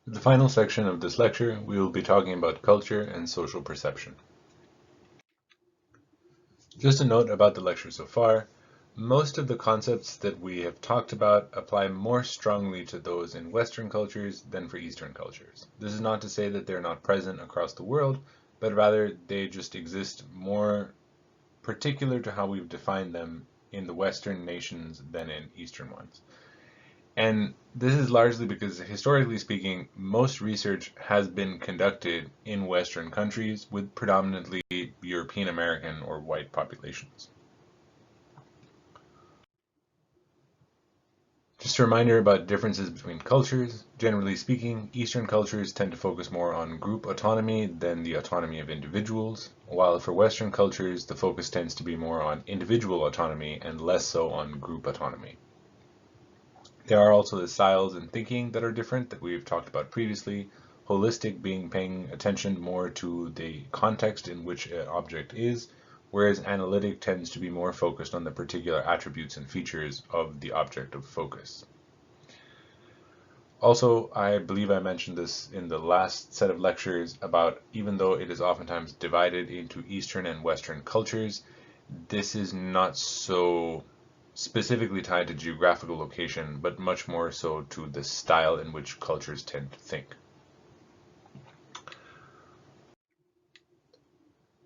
In the final section of this lecture, we will be talking about culture and social perception. Just a note about the lecture so far, most of the concepts that we have talked about apply more strongly to those in Western cultures than for Eastern cultures. This is not to say that they're not present across the world, but rather they just exist more particular to how we've defined them in the Western nations than in Eastern ones. And this is largely because, historically speaking, most research has been conducted in Western countries with predominantly European American or white populations. Just a reminder about differences between cultures. Generally speaking, Eastern cultures tend to focus more on group autonomy than the autonomy of individuals, while for Western cultures, the focus tends to be more on individual autonomy and less so on group autonomy. There are also the styles and thinking that are different that we've talked about previously. Holistic being paying attention more to the context in which an object is, whereas analytic tends to be more focused on the particular attributes and features of the object of focus. Also, I believe I mentioned this in the last set of lectures about even though it is oftentimes divided into Eastern and Western cultures, this is not so specifically tied to geographical location, but much more so to the style in which cultures tend to think.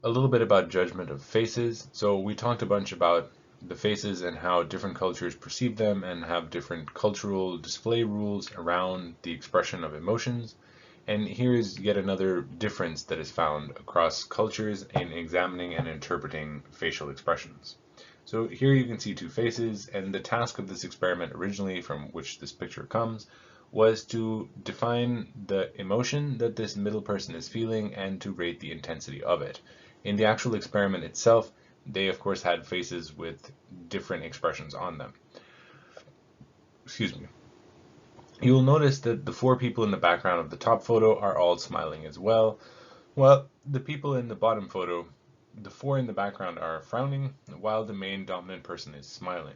A little bit about judgment of faces. So we talked a bunch about the faces and how different cultures perceive them and have different cultural display rules around the expression of emotions. And here is yet another difference that is found across cultures in examining and interpreting facial expressions. So here you can see two faces, and the task of this experiment originally, from which this picture comes, was to define the emotion that this middle person is feeling and to rate the intensity of it. In the actual experiment itself, they of course had faces with different expressions on them. Excuse me. You'll notice that the four people in the background of the top photo are all smiling as well. Well, the people in the bottom photo, the four in the background are frowning, while the main dominant person is smiling.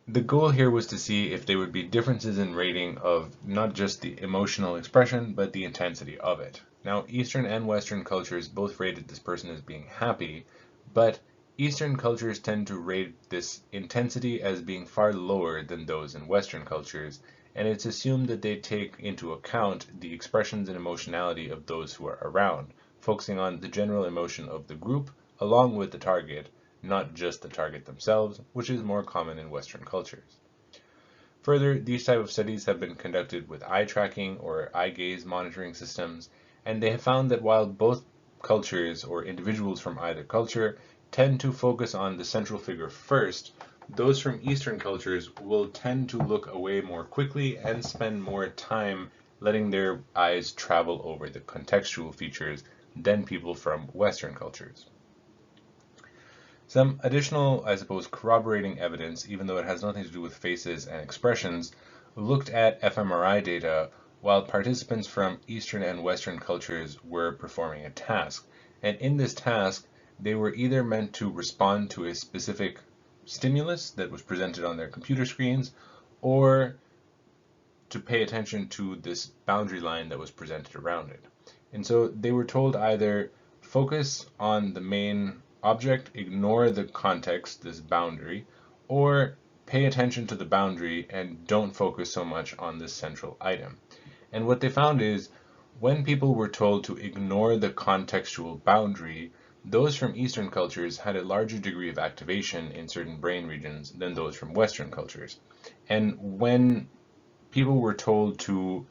The goal here was to see if there would be differences in rating of not just the emotional expression, but the intensity of it. Now, Eastern and Western cultures both rated this person as being happy, but Eastern cultures tend to rate this intensity as being far lower than those in Western cultures, and it's assumed that they take into account the expressions and emotionality of those who are around, focusing on the general emotion of the group along with the target, not just the target themselves, which is more common in Western cultures. Further, these type of studies have been conducted with eye tracking or eye gaze monitoring systems, and they have found that while both cultures or individuals from either culture tend to focus on the central figure first, those from Eastern cultures will tend to look away more quickly and spend more time letting their eyes travel over the contextual features than people from Western cultures. Some additional, I suppose, corroborating evidence, even though it has nothing to do with faces and expressions, looked at fMRI data while participants from Eastern and Western cultures were performing a task. And in this task, they were either meant to respond to a specific stimulus that was presented on their computer screens, or to pay attention to this boundary line that was presented around it. And so they were told either focus on the main object, ignore the context, this boundary, or pay attention to the boundary and don't focus so much on this central item. And what they found is when people were told to ignore the contextual boundary, those from Eastern cultures had a larger degree of activation in certain brain regions than those from Western cultures. And when people were told to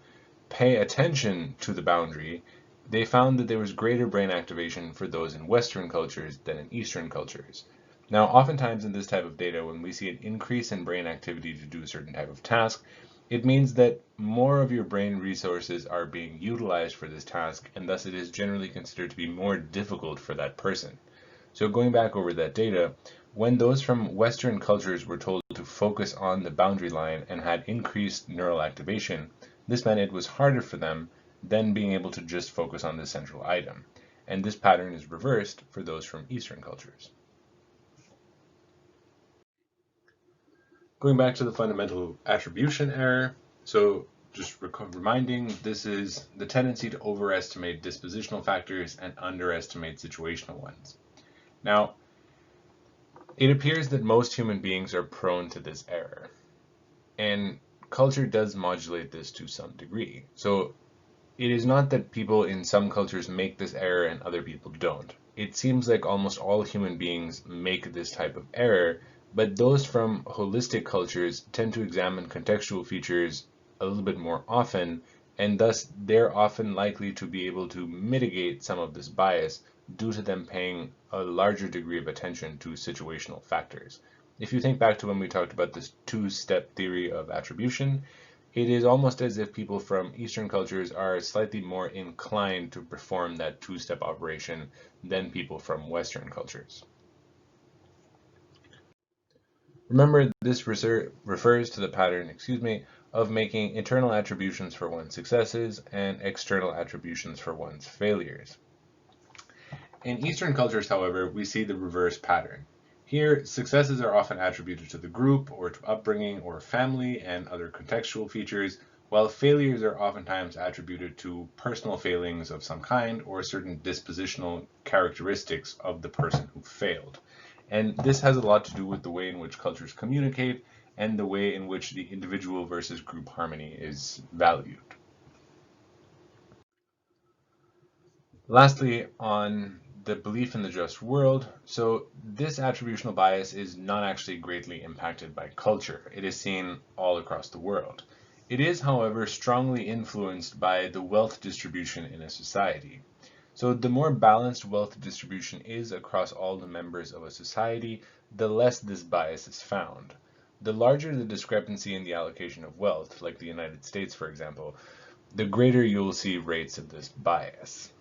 pay attention to the boundary, they found that there was greater brain activation for those in Western cultures than in Eastern cultures. Now, oftentimes in this type of data, when we see an increase in brain activity to do a certain type of task, it means that more of your brain resources are being utilized for this task, and thus it is generally considered to be more difficult for that person. So going back over that data, when those from Western cultures were told to focus on the boundary line and had increased neural activation, this meant it was harder for them than being able to just focus on the central item. And this pattern is reversed for those from Eastern cultures. Going back to the fundamental attribution error, so just reminding, this is the tendency to overestimate dispositional factors and underestimate situational ones. Now, it appears that most human beings are prone to this error, and culture does modulate this to some degree. So it is not that people in some cultures make this error and other people don't. It seems like almost all human beings make this type of error, but those from holistic cultures tend to examine contextual features a little bit more often, and thus they're often likely to be able to mitigate some of this bias due to them paying a larger degree of attention to situational factors. If you think back to when we talked about this two-step theory of attribution, it is almost as if people from Eastern cultures are slightly more inclined to perform that two-step operation than people from Western cultures. Remember, this refers to the pattern, of making internal attributions for one's successes and external attributions for one's failures. In Eastern cultures, however, we see the reverse pattern. Here, successes are often attributed to the group or to upbringing or family and other contextual features, while failures are oftentimes attributed to personal failings of some kind or certain dispositional characteristics of the person who failed. And this has a lot to do with the way in which cultures communicate and the way in which the individual versus group harmony is valued. Lastly, on the belief in the just world, so this attributional bias is not actually greatly impacted by culture. It is seen all across the world. It is, however, strongly influenced by the wealth distribution in a society. So the more balanced wealth distribution is across all the members of a society, the less this bias is found. The larger the discrepancy in the allocation of wealth, like the United States, for example, the greater you'll see rates of this bias.